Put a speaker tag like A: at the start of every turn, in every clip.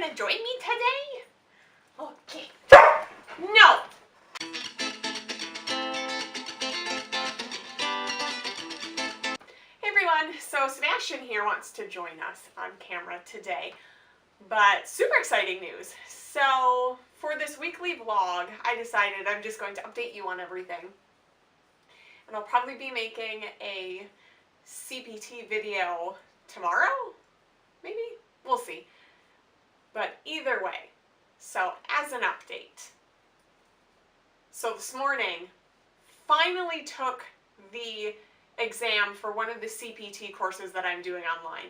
A: gonna join me today? Okay. No! Hey everyone, so Sebastian here wants to join us on camera today, but super exciting news. So for this weekly vlog, I decided I'm just going to update you on everything. And I'll probably be making a CPT video tomorrow, maybe? We'll see. But either way, so as an update. So this morning, finally took the exam for one of the CPT courses that I'm doing online.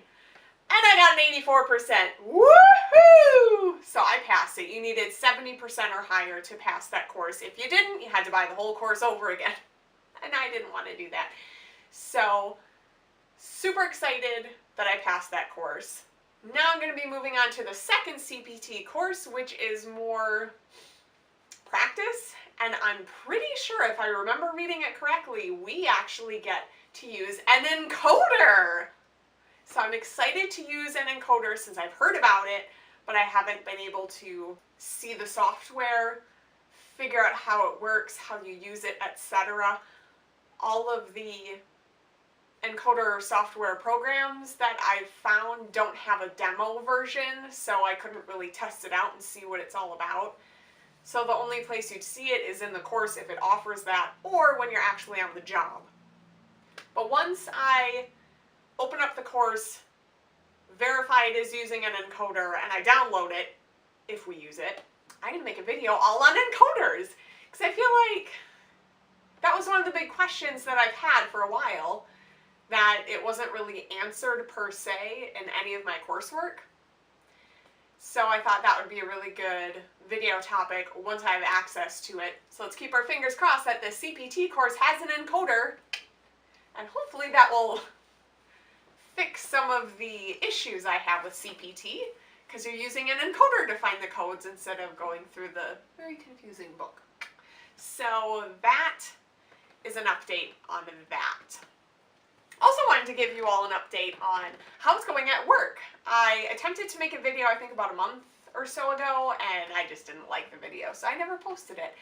A: And I got an 84%. Woohoo! So I passed it. You needed 70% or higher to pass that course. If you didn't, you had to buy the whole course over again. And I didn't want to do that. So, super excited that I passed that course. Now I'm going to be moving on to the second CPT course, which is more practice. And I'm pretty sure, if I remember reading it correctly, we actually get to use an encoder. So I'm excited to use an encoder since I've heard about it, but I haven't been able to see the software, figure out how it works, how you use it, etc. All of the encoder software programs that I've found don't have a demo version, so I couldn't really test it out and see what it's all about. So the only place you'd see it is in the course if it offers that, or when you're actually on the job. But once I open up the course, verify it is using an encoder, and I download it, if we use it, I'm going to make a video all on encoders, because I feel like that was one of the big questions that I've had for a while, that it wasn't really answered per se in any of my coursework. So I thought that would be a really good video topic once I have access to it. So let's keep our fingers crossed that the CPT course has an encoder, and hopefully that will fix some of the issues I have with CPT, because you're using an encoder to find the codes instead of going through the very confusing book. So that is an update on that. Also wanted to give you all an update on how it's going at work. I attempted to make a video, I think about a month or so ago, and I just didn't like the video, so I never posted it.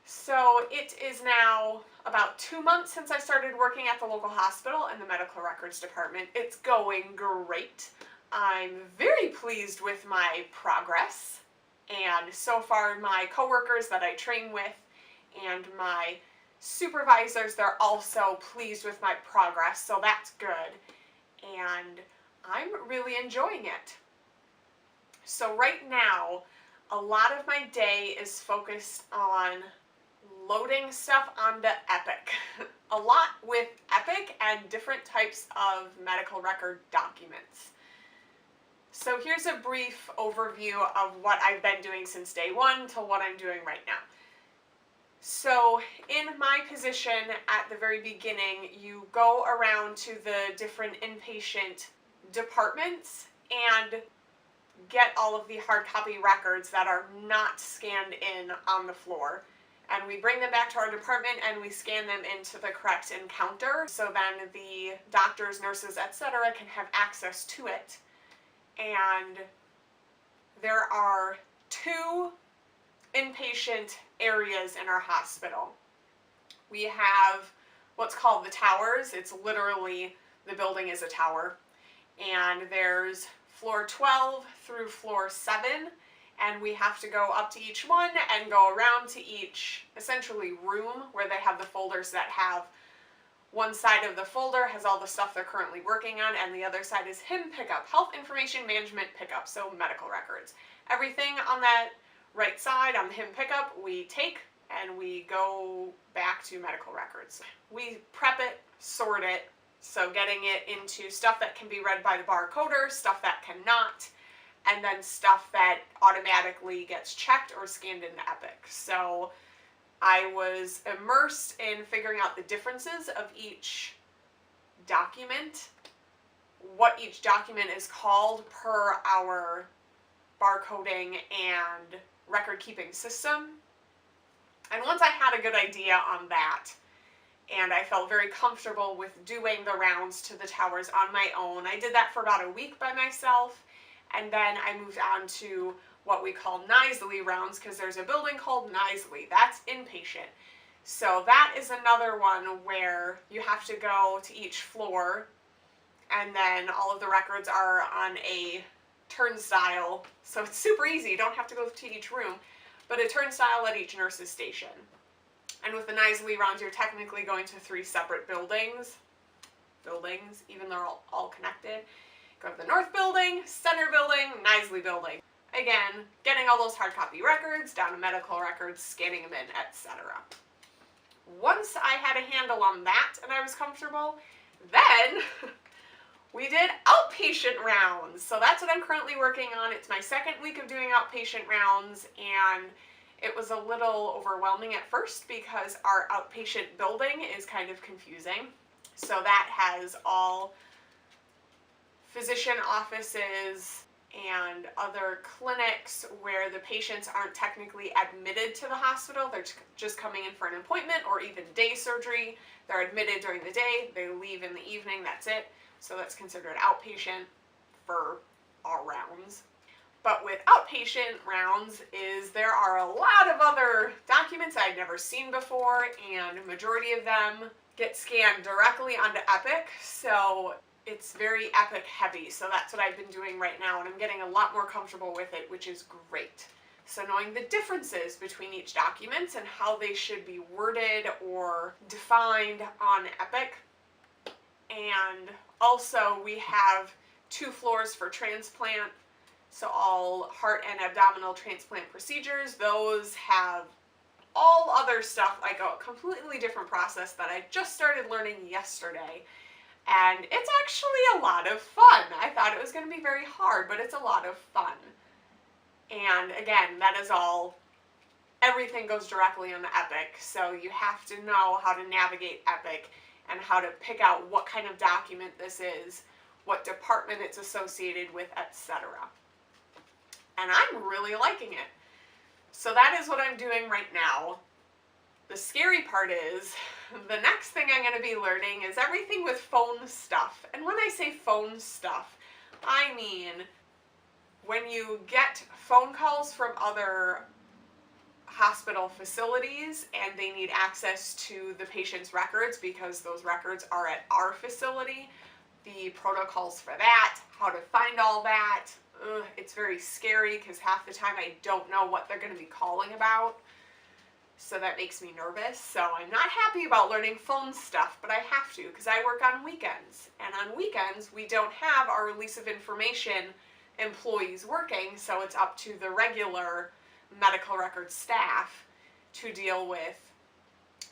A: So it is now about 2 months since I started working at the local hospital in the Medical Records Department. It's going great. I'm very pleased with my progress, and so far my coworkers that I train with and my supervisors, they're also pleased with my progress, so that's good. And I'm really enjoying it. So right now, a lot of my day is focused on loading stuff onto Epic. A lot with Epic and different types of medical record documents. So here's a brief overview of what I've been doing since day one to what I'm doing right now. So in my position at the very beginning, you go around to the different inpatient departments and get all of the hard copy records that are not scanned in on the floor. And we bring them back to our department and we scan them into the correct encounter, so then the doctors, nurses, etc. can have access to it. And there are 2 inpatient areas in our hospital. We have what's called the towers. It's literally, the building is a tower. And there's floor 12 through floor 7. And we have to go up to each one and go around to each, essentially, room where they have the folders that have one side of the folder has all the stuff they're currently working on, and the other side is HIM pickup, Health Information Management pickup, so medical records. Everything on that right side, on the HIM pickup, we take and we go back to medical records. We prep it, sort it, so getting it into stuff that can be read by the barcoder, stuff that cannot, and then stuff that automatically gets checked or scanned into Epic. So I was immersed in figuring out the differences of each document, what each document is called per our barcoding and record-keeping system. And once I had a good idea on that, and I felt very comfortable with doing the rounds to the towers on my own, I did that for about a week by myself, And then I moved on to what we call NISLE rounds, because there's a building called NISLE. That's inpatient. So that is another one where you have to go to each floor, and then all of the records are on a turnstile. So it's super easy. You don't have to go to each room, but a turnstile at each nurse's station. And with the NISLE rounds, you're technically going to 3 separate buildings, even though they're all connected. Go to the north building, center building, NISLE building. Again, getting all those hard copy records down to medical records, scanning them in, etc. Once I had a handle on that and I was comfortable, then we did outpatient rounds. So that's what I'm currently working on. It's my second week of doing outpatient rounds, and it was a little overwhelming at first because our outpatient building is kind of confusing. So that has all physician offices and other clinics where the patients aren't technically admitted to the hospital. They're just coming in for an appointment or even day surgery. They're admitted during the day, they leave in the evening, that's it. So that's considered outpatient for our rounds. But with outpatient rounds there are a lot of other documents I'd never seen before, and majority of them get scanned directly onto Epic. So it's very Epic heavy, so that's what I've been doing right now, and I'm getting a lot more comfortable with it, which is great. So knowing the differences between each document and how they should be worded or defined on Epic. And also we have 2 floors for transplant, so all heart and abdominal transplant procedures, those have all other stuff, like a completely different process that I just started learning yesterday. And it's actually a lot of fun. I thought it was going to be very hard, but it's a lot of fun. And again, that is all, everything goes directly on the Epic, so you have to know how to navigate Epic and how to pick out what kind of document this is, what department it's associated with, etc. And I'm really liking it. So that is what I'm doing right now. The scary part is, the next thing I'm going to be learning is everything with phone stuff. And when I say phone stuff, I mean when you get phone calls from other hospital facilities and they need access to the patient's records because those records are at our facility, the protocols for that, how to find all that, it's very scary because half the time I don't know what they're going to be calling about. So that makes me nervous. So I'm not happy about learning phone stuff, but I have to because I work on weekends. And on weekends, we don't have our release of information employees working, so it's up to the regular medical records staff to deal with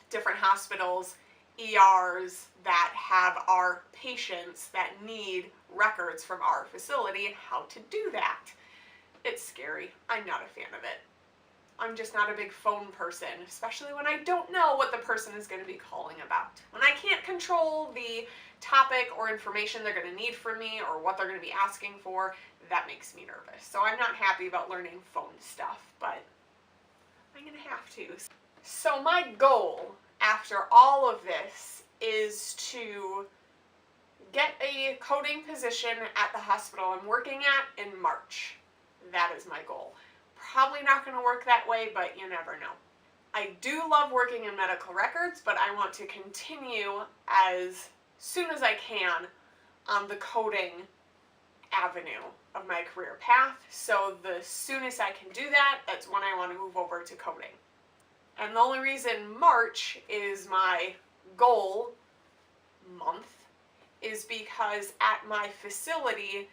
A: different hospitals, ERs that have our patients that need records from our facility and how to do that. It's scary. I'm not a fan of it. I'm just not a big phone person, especially when I don't know what the person is going to be calling about. When I can't control the topic or information they're going to need from me or what they're going to be asking for, that makes me nervous. So I'm not happy about learning phone stuff, but I'm going to have to. So my goal after all of this is to get a coding position at the hospital I'm working at in March. That is my goal. Probably not going to work that way, but you never know. I do love working in medical records, but I want to continue as soon as I can on the coding avenue of my career path. So the soonest I can do that, that's when I want to move over to coding. And the only reason March is my goal month is because at my facility,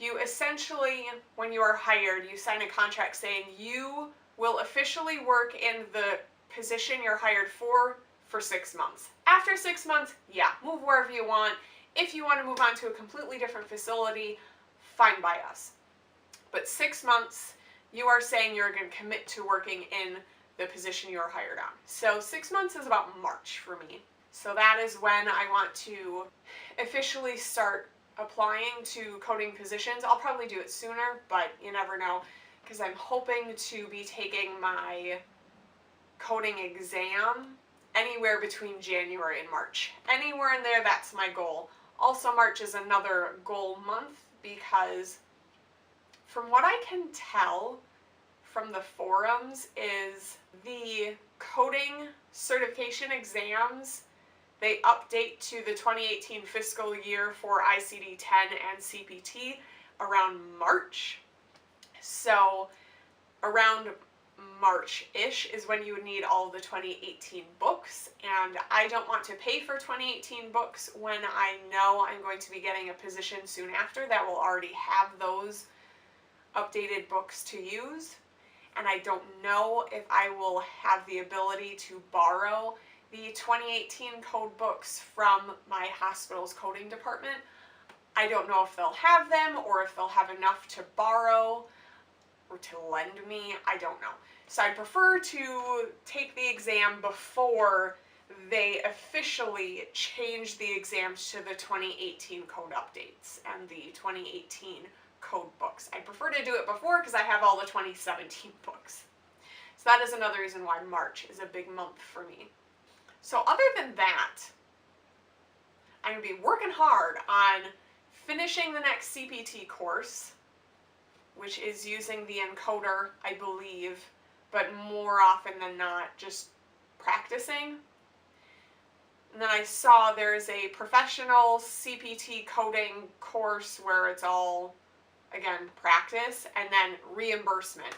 A: you essentially, when you are hired, you sign a contract saying you will officially work in the position you're hired for 6 months. After 6 months, yeah, move wherever you want. If you want to move on to a completely different facility, fine by us. But 6 months, you are saying you're going to commit to working in the position you are hired on. So 6 months is about March for me. So that is when I want to officially start applying to coding positions. I'll probably do it sooner, but you never know, because I'm hoping to be taking my coding exam anywhere between January and March. Anywhere in there, that's my goal. Also, March is another goal month because from what I can tell from the forums, is the coding certification exams, they update to the 2018 fiscal year for ICD-10 and CPT around March. So around March-ish is when you would need all of the 2018 books, and I don't want to pay for 2018 books when I know I'm going to be getting a position soon after that will already have those updated books to use. And I don't know if I will have the ability to borrow the 2018 code books from my hospital's coding department. I don't know if they'll have them or if they'll have enough to borrow or to lend me. I don't know. So I prefer to take the exam before they officially change the exams to the 2018 code updates and the 2018 code books. I prefer to do it before because I have all the 2017 books. So that is another reason why March is a big month for me. So other than that, I'm going to be working hard on finishing the next CPT course, which is using the encoder, I believe, but more often than not, just practicing. And then I saw there's a professional CPT coding course where it's all, again, practice, and then reimbursement.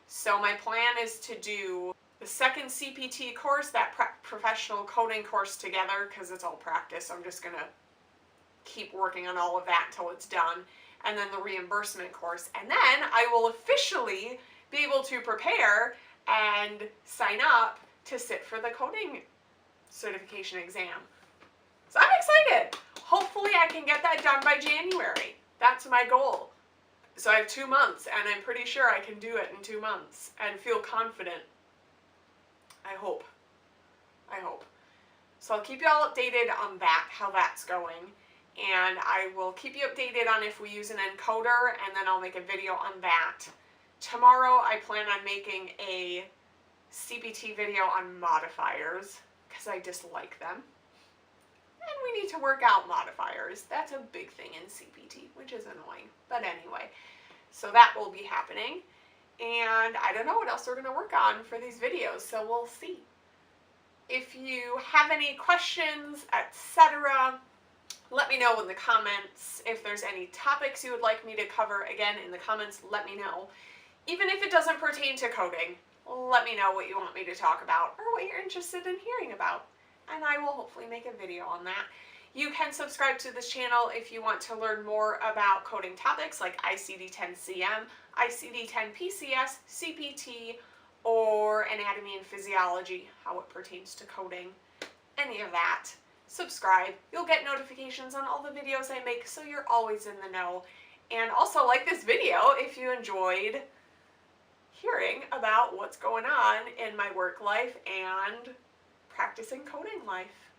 A: So my plan is to do the second CPT course, that professional coding course together, because it's all practice. I'm just going to keep working on all of that until it's done. And then the reimbursement course. And then I will officially be able to prepare and sign up to sit for the coding certification exam. So I'm excited. Hopefully I can get that done by January. That's my goal. So I have 2 months, and I'm pretty sure I can do it in 2 months and feel confident. I hope. So I'll keep you all updated on that, how that's going. And I will keep you updated on if we use an encoder, and then I'll make a video on that. Tomorrow I plan on making a CPT video on modifiers, because I dislike them. And we need to work out modifiers. That's a big thing in CPT, which is annoying. But anyway, so that will be happening. And I don't know what else we're going to work on for these videos, so we'll see. If you have any questions, etc., let me know in the comments. If there's any topics you would like me to cover, again, in the comments, let me know. Even if it doesn't pertain to coding, let me know what you want me to talk about or what you're interested in hearing about, and I will hopefully make a video on that. You can subscribe to this channel if you want to learn more about coding topics like ICD-10-CM, ICD-10-PCS, CPT, or anatomy and physiology, how it pertains to coding, any of that. Subscribe. You'll get notifications on all the videos I make, so you're always in the know. And also like this video if you enjoyed hearing about what's going on in my work life and practicing coding life.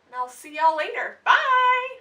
A: And I'll see y'all later. Bye!